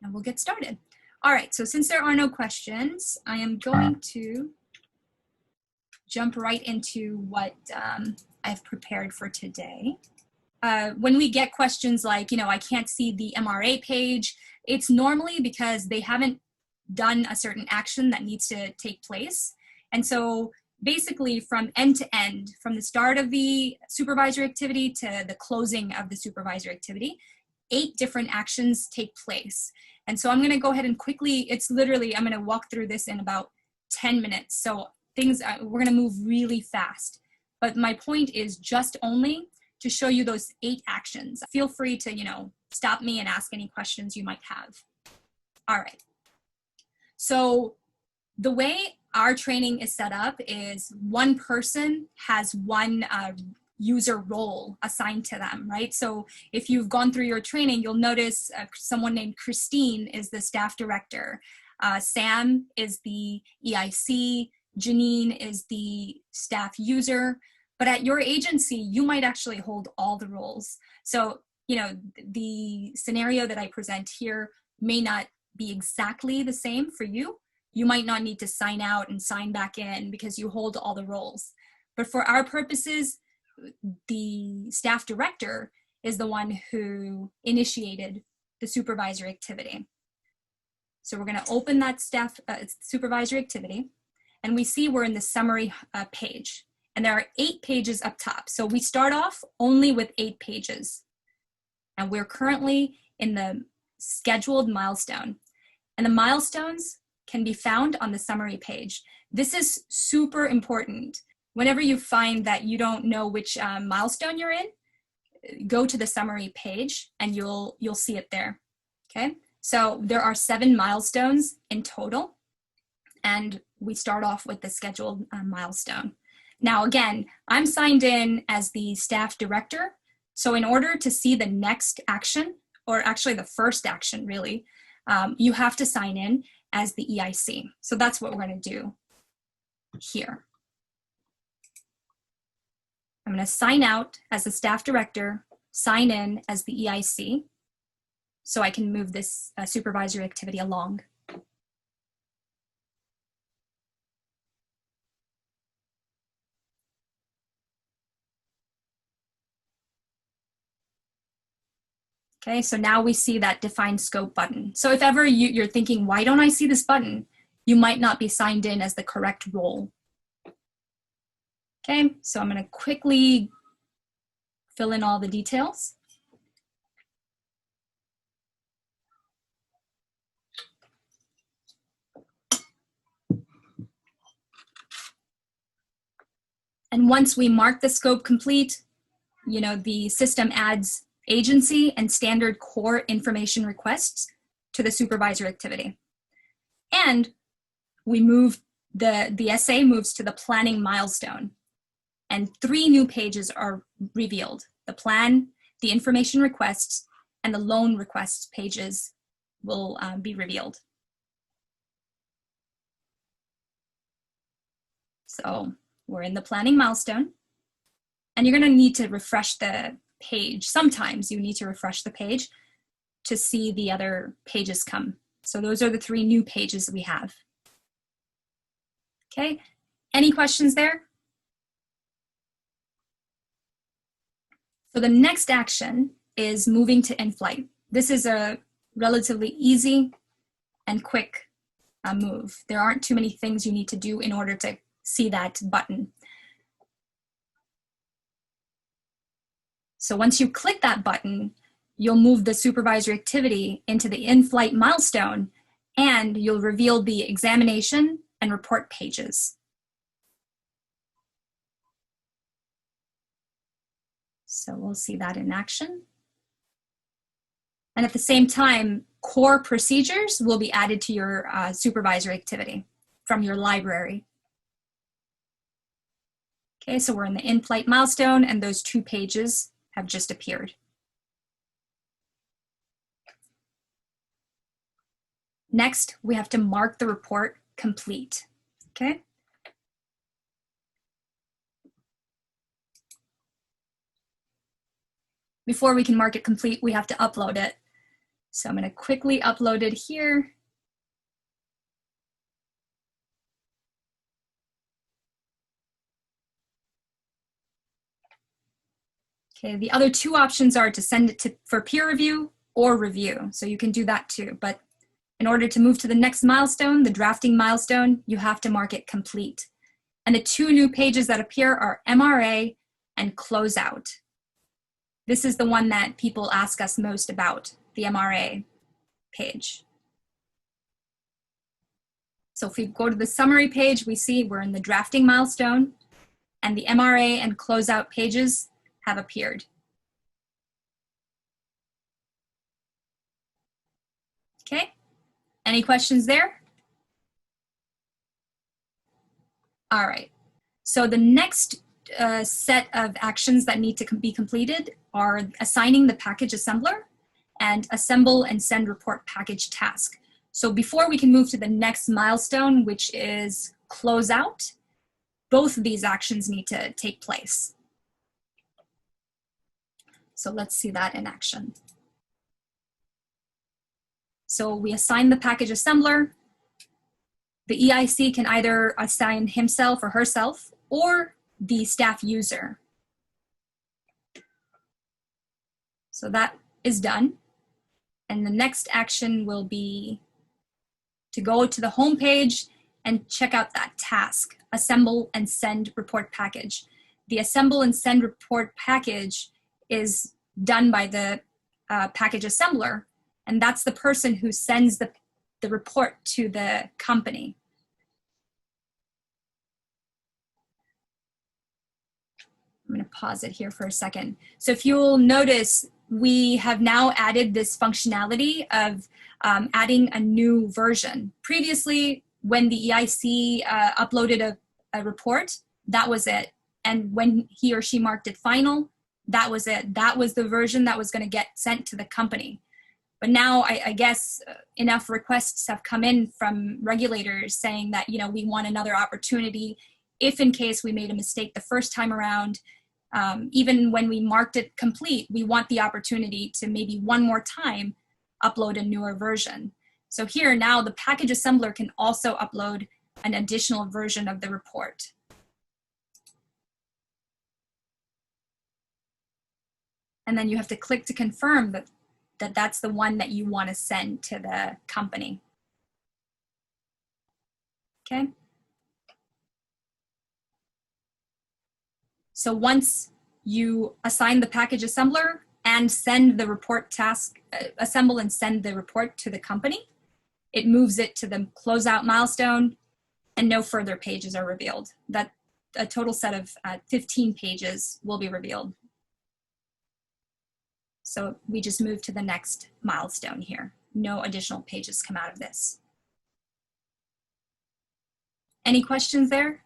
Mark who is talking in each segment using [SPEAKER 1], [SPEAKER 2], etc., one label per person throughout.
[SPEAKER 1] and we'll get started. All right, so since there are no questions, I am going to jump right into what I've prepared for today. When we get questions like, I can't see the MRA page, it's normally because they haven't done a certain action that needs to take place. And so basically from end to end, from the start of the supervisory activity to the closing of the supervisory activity, 8 different actions take place. And so I'm going to go ahead and quickly, it's literally, I'm going to walk through this in about 10 minutes. So we're going to move really fast. But my point is just only to show you those 8 actions. Feel free to, stop me and ask any questions you might have. All right. So the way our training is set up is one person has one user role assigned to them, right? So if you've gone through your training, you'll notice someone named Christine is the staff director. Sam is the EIC. Janine is the staff user. But at your agency, you might actually hold all the roles. So, the scenario that I present here may not be exactly the same for you. You might not need to sign out and sign back in because you hold all the roles. But for our purposes, the staff director is the one who initiated the supervisory activity. So we're going to open that supervisory activity, and we see we're in the summary page. And there are 8 pages up top. So we start off only with 8 pages. And we're currently in the scheduled milestone. And the milestones can be found on the summary page. This is super important. Whenever you find that you don't know which milestone you're in, go to the summary page and you'll see it there. Okay? So there are 7 milestones in total. And we start off with the scheduled milestone. Now, again, I'm signed in as the staff director. So in order to see the next action, or actually the first action really, you have to sign in as the EIC. So that's what we're going to do here. I'm going to sign out as the staff director, sign in as the EIC, so I can move this supervisory activity along. Okay, so now we see that define scope button. So if ever you're thinking, why don't I see this button? You might not be signed in as the correct role. Okay, so I'm going to quickly fill in all the details. And once we mark the scope complete, the system adds agency and standard core information requests to the supervisor activity. And we move, the SA moves to the planning milestone. And 3 new pages are revealed. The plan, the information requests, and the loan requests pages will be revealed. So we're in the planning milestone. And you're going to need to refresh the page. Sometimes you need to refresh the page to see the other pages come. So those are the 3 new pages we have. Okay, any questions there? So the next action is moving to in-flight. This is a relatively easy and quick move. There aren't too many things you need to do in order to see that button. So once you click that button, you'll move the supervisory activity into the in-flight milestone, and you'll reveal the examination and report pages. So we'll see that in action. And at the same time, core procedures will be added to your supervisory activity from your library. Okay, so we're in the in-flight milestone, and those 2 pages have just appeared. Next, we have to mark the report complete. Okay. Before we can mark it complete, we have to upload it. So I'm going to quickly upload it here. Okay, the other two options are to send it for peer review or review. So you can do that too. But in order to move to the next milestone, the drafting milestone, you have to mark it complete. And the two new pages that appear are MRA and closeout. This is the one that people ask us most about, the MRA page. So if we go to the summary page, we see we're in the drafting milestone, and the MRA and closeout pages have appeared. Okay, any questions there? All right, so the next set of actions that need to be completed are assigning the package assembler and assemble and send report package task. So before we can move to the next milestone, which is closeout, both of these actions need to take place. So let's see that in action. So we assign the package assembler. The EIC can either assign himself or herself or the staff user. So that is done. And the next action will be to go to the home page and check out that task, assemble and send report package. The assemble and send report package is done by the package assembler, and that's the person who sends the report to the company. I'm going to pause it here for a second. So if you'll notice, we have now added this functionality of adding a new version. Previously, when the EIC uploaded a report, that was it. And when he or she marked it final, that was it. That was the version that was going to get sent to the company. But now I guess enough requests have come in from regulators saying that, you know, we want another opportunity if in case we made a mistake the first time around. Even when we marked it complete, we want the opportunity to maybe one more time upload a newer version. So here now the package assembler can also upload an additional version of the report. And then you have to click to confirm that that's the one that you want to send to the company. Okay. So once you assign the package assembler and send the report task, assemble and send the report to the company, it moves it to the closeout milestone and no further pages are revealed. That a total set of 15 pages will be revealed. So we just move to the next milestone here. No additional pages come out of this. Any questions there?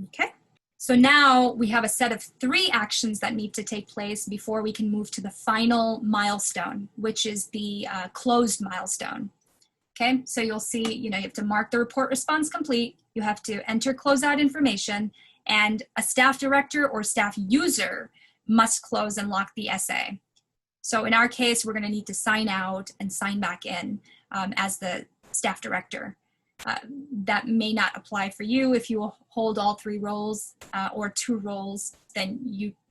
[SPEAKER 1] Okay. So now we have a set of 3 actions that need to take place before we can move to the final milestone, which is the closed milestone. Okay, so you'll see, you know, you have to mark the report response complete, you have to enter closeout information, and a staff director or staff user must close and lock the SA. So in our case, we're going to need to sign out and sign back in as the staff director. That may not apply for you. If you hold all 3 roles or 2 roles, then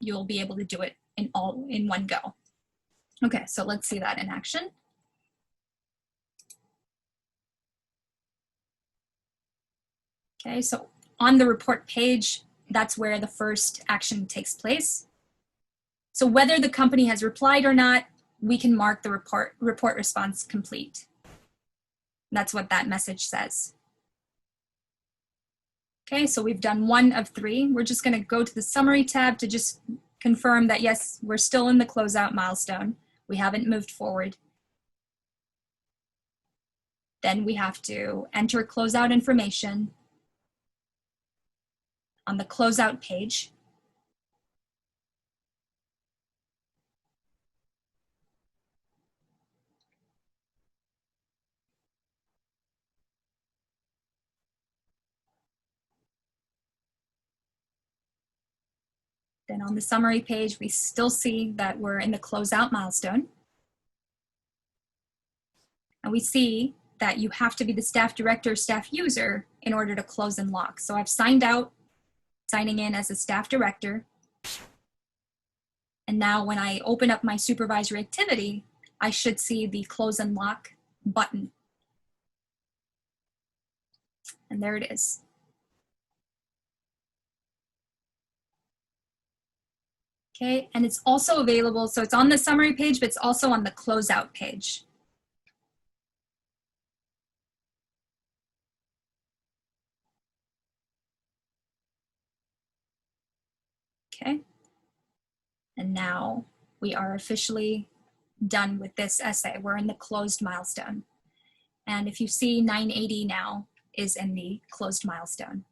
[SPEAKER 1] you'll be able to do it in one go. Okay, so let's see that in action. Okay, so on the report page, that's where the first action takes place. So whether the company has replied or not, we can mark the report response complete. That's what that message says. Okay, so we've done 1 of 3. We're just going to go to the summary tab to just confirm that, yes, we're still in the closeout milestone. We haven't moved forward. Then we have to enter closeout information on the closeout page. Then on the summary page, we still see that we're in the closeout milestone. And we see that you have to be the staff director, staff user in order to close and lock. So I've signed out, signing in as a staff director. And now when I open up my supervisory activity, I should see the close and lock button. And there it is. Okay, and it's also available, so it's on the summary page, but it's also on the closeout page. Okay, and now we are officially done with this essay. We're in the closed milestone. And if you see 980 now is in the closed milestone.